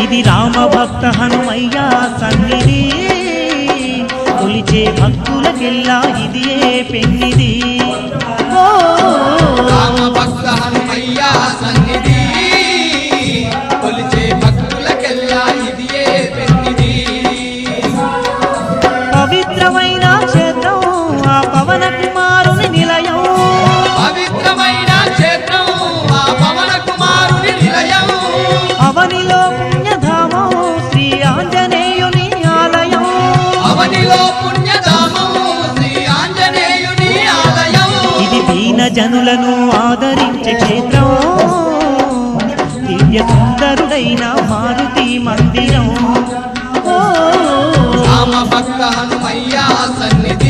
ఇది రామ భక్త హనుమయ్య సన్నిధి కొలిచే భక్తులకెల్లా ఇదియే పెన్నిది రామ భక్త హనుమయ్య సన్నిధి కొలిచే భక్తులకెల్లా ఇదియే పెన్నిది పవిత్రమైన క్షేత్రం ఆ పవన కుమారుని నిలయం పవిత్రమైన క్షేత్రం ఆ పవన కుమారుని నిలయం అవనిలో పుణ్యధామం శ్రీ ఆంజనేయుని ఆలయం అవనిలో పుణ్యధామం శ్రీ ఆంజనేయుని ఆలయం ఇది దీన జనులను ఆదరించే క్షేత్రం దివ్య సుందరుడైన మారుతి మందిరం రామ భక్త హనుమయ్య సన్నిధి